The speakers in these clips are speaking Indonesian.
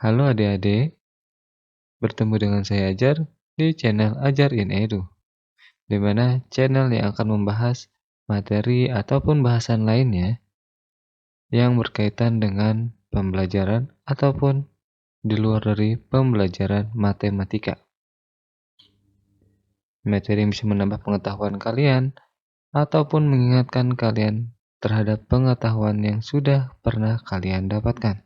Halo adik-adik, bertemu dengan saya Ajar di channel Ajar in Edu, di mana channel yang akan membahas materi ataupun bahasan lainnya yang berkaitan dengan pembelajaran ataupun di luar dari pembelajaran matematika. Materi yang bisa menambah pengetahuan kalian ataupun mengingatkan kalian terhadap pengetahuan yang sudah pernah kalian dapatkan.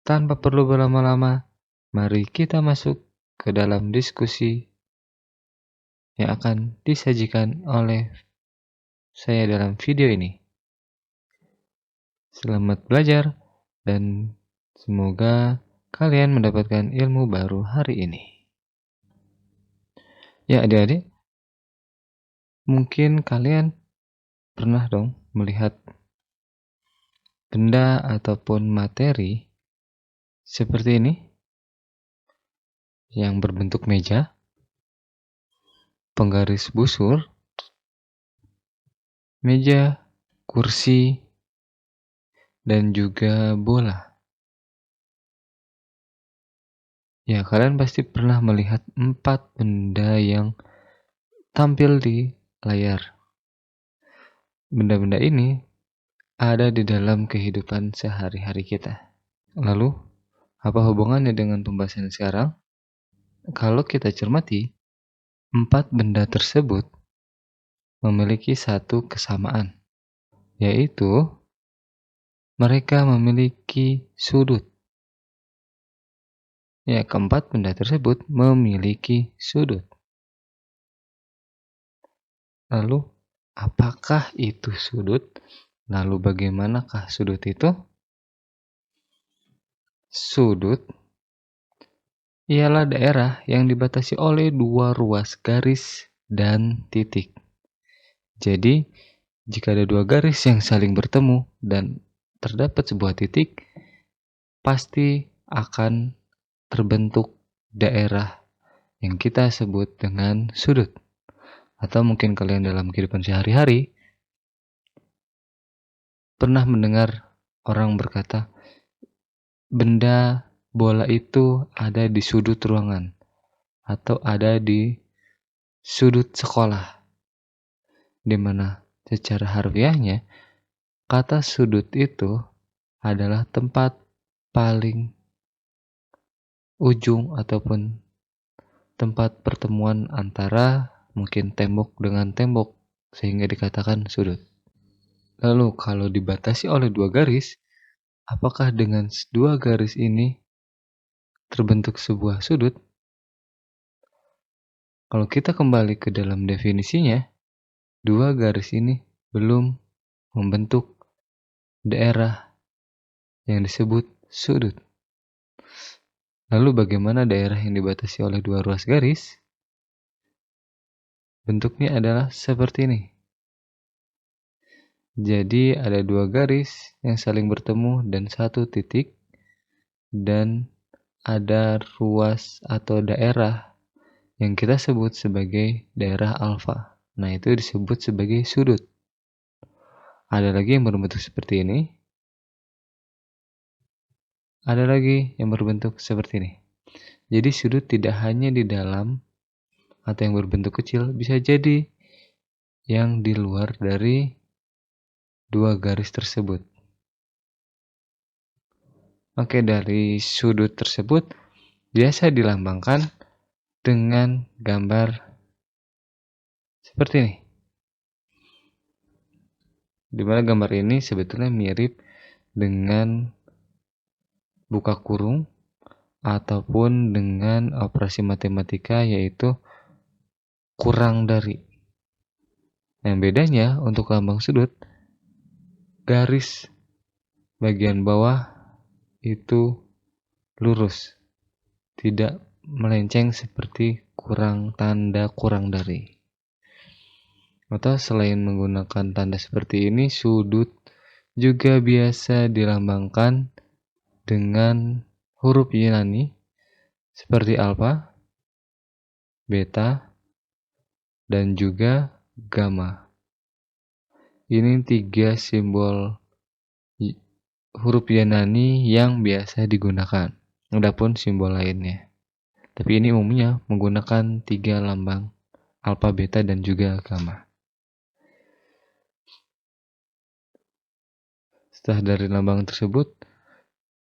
Tanpa perlu berlama-lama, mari kita masuk ke dalam diskusi yang akan disajikan oleh saya dalam video ini. Selamat belajar dan semoga kalian mendapatkan ilmu baru hari ini. Ya adik-adik, mungkin kalian pernah dong melihat benda ataupun materi seperti ini yang berbentuk meja, penggaris busur, meja, kursi, dan juga bola. Ya, kalian pasti pernah melihat 4 benda yang tampil di layar. Benda-benda ini ada di dalam kehidupan sehari-hari kita. Lalu, apa hubungannya dengan pembahasan sekarang? Kalau kita cermati, 4 benda tersebut memiliki satu kesamaan, yaitu mereka memiliki sudut. Ya, keempat benda tersebut memiliki sudut. Lalu, apakah itu sudut? Lalu bagaimanakah sudut itu? Sudut ialah daerah yang dibatasi oleh 2 ruas garis dan titik. Jadi, jika ada 2 garis yang saling bertemu dan terdapat sebuah titik, pasti akan terbentuk daerah yang kita sebut dengan sudut. Atau mungkin kalian dalam kehidupan sehari-hari pernah mendengar orang berkata, benda bola itu ada di sudut ruangan atau ada di sudut sekolah, di mana secara harfiahnya kata sudut itu adalah tempat paling ujung ataupun tempat pertemuan antara mungkin tembok dengan tembok sehingga dikatakan sudut. Lalu kalau dibatasi oleh 2 garis, apakah dengan 2 garis ini terbentuk sebuah sudut? Kalau kita kembali ke dalam definisinya, 2 garis ini belum membentuk daerah yang disebut sudut. Lalu bagaimana daerah yang dibatasi oleh 2 ruas garis? Bentuknya adalah seperti ini. Jadi ada 2 garis yang saling bertemu dan 1 titik, dan ada ruas atau daerah yang kita sebut sebagai daerah alfa. Nah, itu disebut sebagai sudut. Ada lagi yang berbentuk seperti ini. Ada lagi yang berbentuk seperti ini. Jadi sudut tidak hanya di dalam atau yang berbentuk kecil, bisa jadi yang di luar dari 2 garis tersebut. Oke, dari sudut tersebut biasa dilambangkan dengan gambar seperti ini. Di mana gambar ini sebetulnya mirip dengan buka kurung ataupun dengan operasi matematika, yaitu kurang dari. Yang bedanya untuk lambang sudut, garis bagian bawah itu lurus, tidak melenceng seperti tanda kurang dari. Atau selain menggunakan tanda seperti ini, sudut juga biasa dilambangkan dengan huruf Yunani seperti alfa, beta, dan juga gamma. Ini 3 simbol huruf Yunani yang biasa digunakan. Adapun simbol lainnya. Tapi ini umumnya menggunakan 3 lambang alfa, beta, dan juga gamma. Setelah dari lambang tersebut,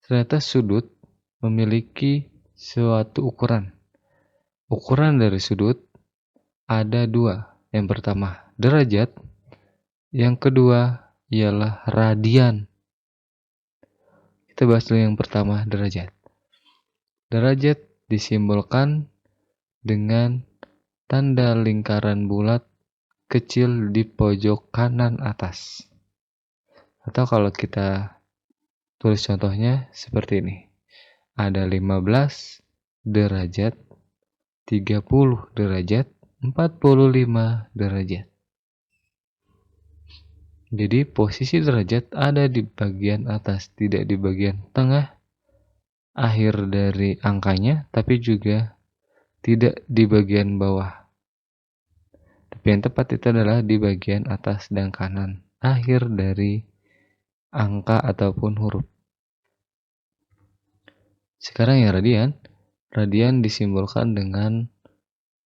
ternyata sudut memiliki suatu ukuran. Ukuran dari sudut ada 2. Yang pertama derajat, yang kedua ialah radian. Kita bahas dulu yang pertama, derajat. Derajat disimbolkan dengan tanda lingkaran bulat kecil di pojok kanan atas. Atau kalau kita tulis contohnya seperti ini. Ada 15 derajat, 30 derajat, 45 derajat. Jadi posisi derajat ada di bagian atas, tidak di bagian tengah akhir dari angkanya, tapi juga tidak di bagian bawah. Tapi yang tepat itu adalah di bagian atas dan kanan akhir dari angka ataupun huruf. Sekarang yang radian. Radian disimbolkan dengan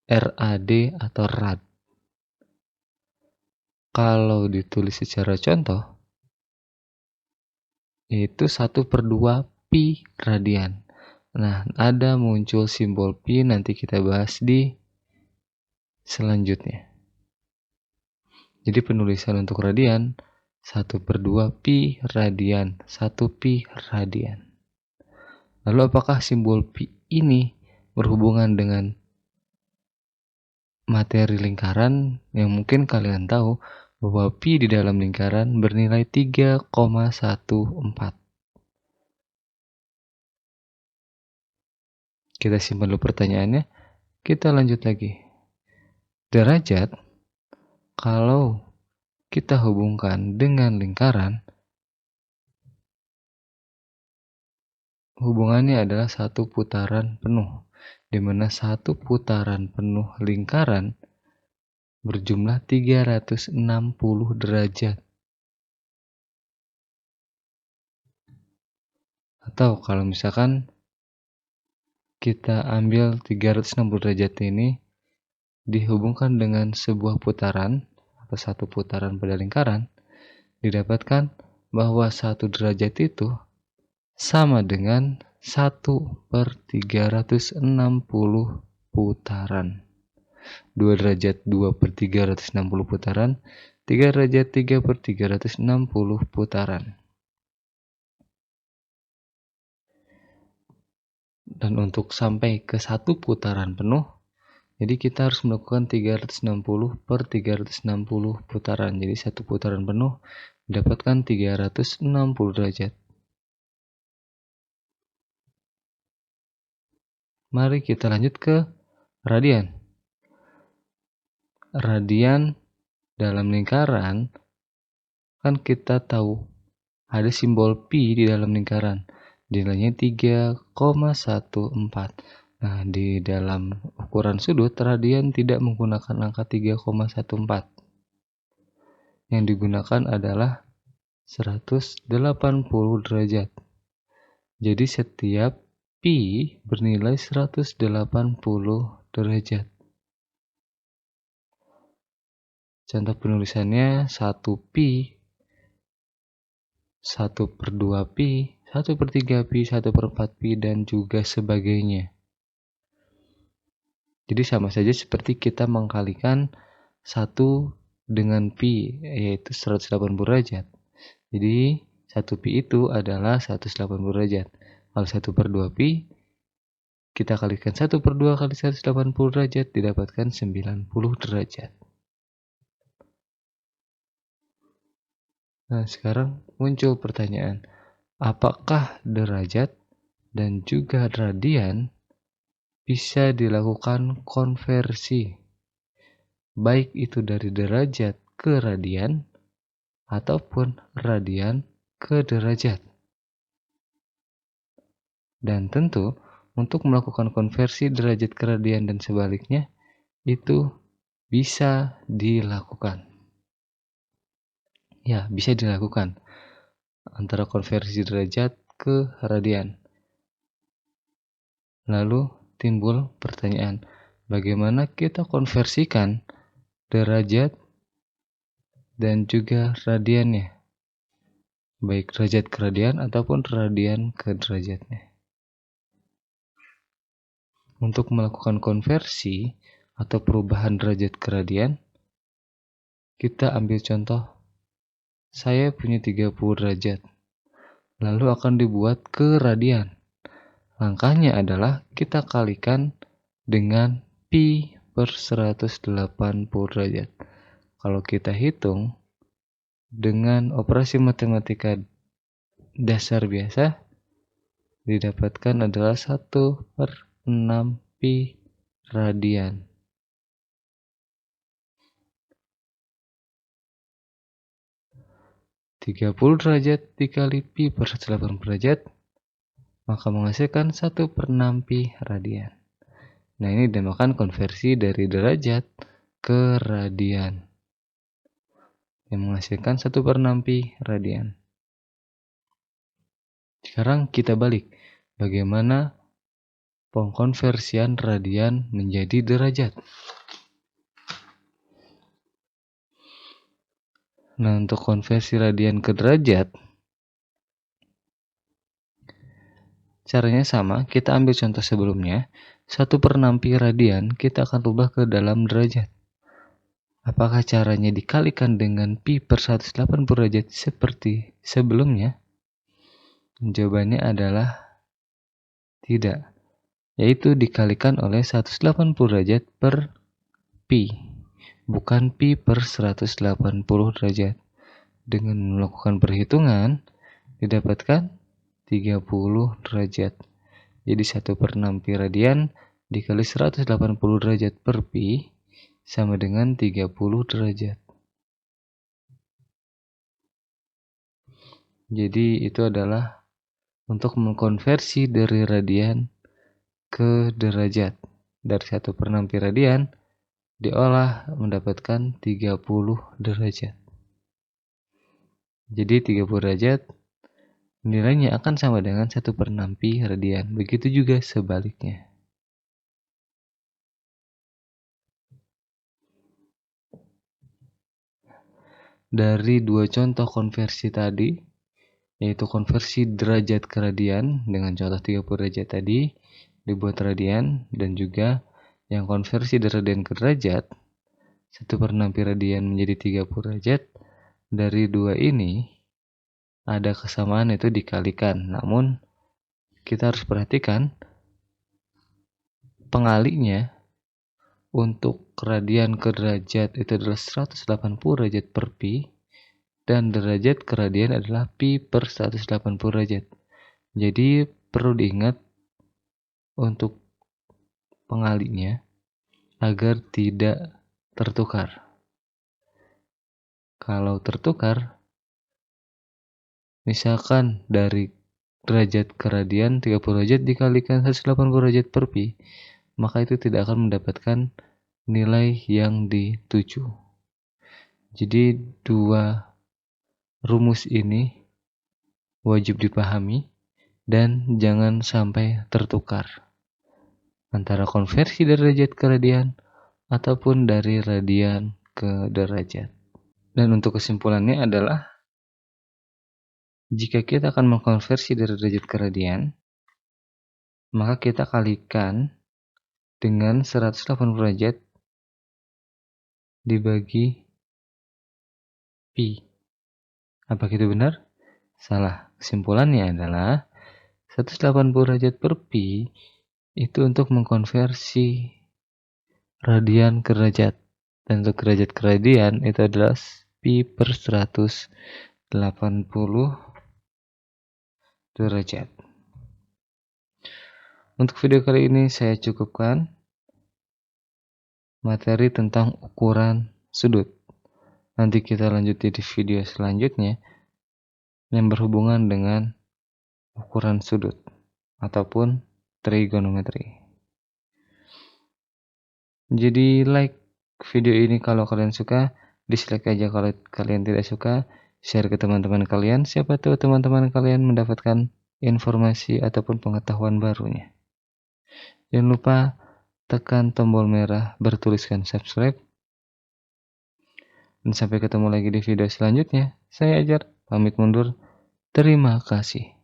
RAD atau rad. Kalau ditulis secara contoh, yaitu 1/2 pi radian. Nah, ada muncul simbol pi, nanti kita bahas di selanjutnya. Jadi penulisan untuk radian 1/2 pi radian, 1 pi radian. Lalu apakah simbol pi ini berhubungan dengan materi lingkaran? Yang mungkin kalian tahu bahwa pi di dalam lingkaran bernilai 3,14. Kita simpan dulu pertanyaannya. Kita lanjut lagi. Derajat, kalau kita hubungkan dengan lingkaran, hubungannya adalah satu putaran penuh, di mana satu putaran penuh lingkaran berjumlah 360 derajat. Atau kalau misalkan kita ambil 360 derajat ini dihubungkan dengan sebuah putaran atau satu putaran pada lingkaran, didapatkan bahwa 1 derajat itu sama dengan 1/360 putaran. 2 derajat 2/360 putaran, 3 derajat 3/360 putaran. Dan untuk sampai ke 1 putaran penuh, jadi kita harus melakukan 360/360 putaran. Jadi 1 putaran penuh mendapatkan 360 derajat. Mari kita lanjut ke radian. Radian dalam lingkaran, kan kita tahu ada simbol pi di dalam lingkaran. Nilainya 3,14. Nah, di dalam ukuran sudut, radian tidak menggunakan angka 3,14. Yang digunakan adalah 180 derajat. Jadi setiap pi bernilai 180 derajat. Contoh penulisannya 1 pi, 1/2 pi, 1/3 pi, 1/4 pi, dan juga sebagainya. Jadi sama saja seperti kita mengkalikan 1 dengan pi, yaitu 180 derajat. Jadi 1 pi itu adalah 180 derajat. Kalau 1/2 pi, kita kalikan 1/2 kali 180 derajat, didapatkan 90 derajat. Nah, sekarang muncul pertanyaan, apakah derajat dan juga radian bisa dilakukan konversi, baik itu dari derajat ke radian ataupun radian ke derajat? Dan tentu untuk melakukan konversi derajat ke radian dan sebaliknya itu bisa dilakukan. Ya, bisa dilakukan. antara konversi derajat ke radian. Lalu timbul pertanyaan, bagaimana kita konversikan derajat dan juga radiannya, baik derajat ke radian ataupun radian ke derajatnya. Untuk melakukan konversi atau perubahan derajat ke radian, kita ambil contoh, saya punya 30 derajat, lalu akan dibuat ke radian. Langkahnya adalah kita kalikan dengan pi per 180 derajat. Kalau kita hitung dengan operasi matematika dasar biasa, didapatkan adalah 1/6 pi radian. Tiga puluh derajat dikali pi per 180 derajat, maka menghasilkan 1/6 pi radian. Nah, ini dinamakan konversi dari derajat ke radian, yang menghasilkan 1/6 pi radian. Sekarang kita balik, bagaimana pengkonversian radian menjadi derajat. Nah, untuk konversi radian ke derajat, caranya sama, kita ambil contoh sebelumnya, 1/6 pi radian kita akan rubah ke dalam derajat. Apakah caranya dikalikan dengan pi per 180 derajat seperti sebelumnya? Jawabannya adalah tidak, yaitu dikalikan oleh 180 derajat per pi, bukan pi per 180 derajat. Dengan melakukan perhitungan, didapatkan 30 derajat. Jadi 1/6 pi radian dikali 180 derajat per pi sama dengan 30 derajat. Jadi itu adalah untuk mengkonversi dari radian ke derajat. Dari 1/6 pi radian diolah mendapatkan 30 derajat. Jadi 30 derajat nilainya akan sama dengan 1/6 pi radian. Begitu juga sebaliknya. Dari dua contoh konversi tadi, yaitu konversi derajat ke radian dengan contoh 30 derajat tadi dibuat radian, dan juga yang konversi dari radian ke derajat 1/6 pi radian menjadi 30 derajat. Dari dua ini ada kesamaan, yaitu dikalikan. Namun kita harus perhatikan pengalinya untuk radian ke derajat itu adalah 180 derajat per pi, dan derajat ke radian adalah pi per 180 derajat. Jadi perlu diingat untuk pengalinya agar tidak tertukar. Kalau tertukar, misalkan dari derajat ke radian 30 derajat dikalikan 180 derajat per pi, maka itu tidak akan mendapatkan nilai yang dituju. Jadi dua rumus ini wajib dipahami dan jangan sampai tertukar antara konversi dari derajat ke radian ataupun dari radian ke derajat. Dan untuk kesimpulannya adalah, jika kita akan mengkonversi dari derajat ke radian, maka kita kalikan dengan 180 derajat dibagi pi. Apakah itu benar? Salah. Kesimpulannya adalah 180 derajat per pi itu untuk mengkonversi radian ke derajat. Dan untuk derajat ke radian itu adalah pi per 180 derajat. Untuk video kali ini saya cukupkan materi tentang ukuran sudut. Nanti kita lanjut di video selanjutnya yang berhubungan dengan ukuran sudut ataupun trigonometri. Jadi like video ini kalau kalian suka, dislike aja kalau kalian tidak suka. Share ke teman-teman kalian, siapa tahu teman-teman kalian mendapatkan informasi ataupun pengetahuan barunya. Jangan lupa tekan tombol merah bertuliskan subscribe. Dan sampai ketemu lagi di video selanjutnya. Saya Ajar, pamit mundur. Terima kasih.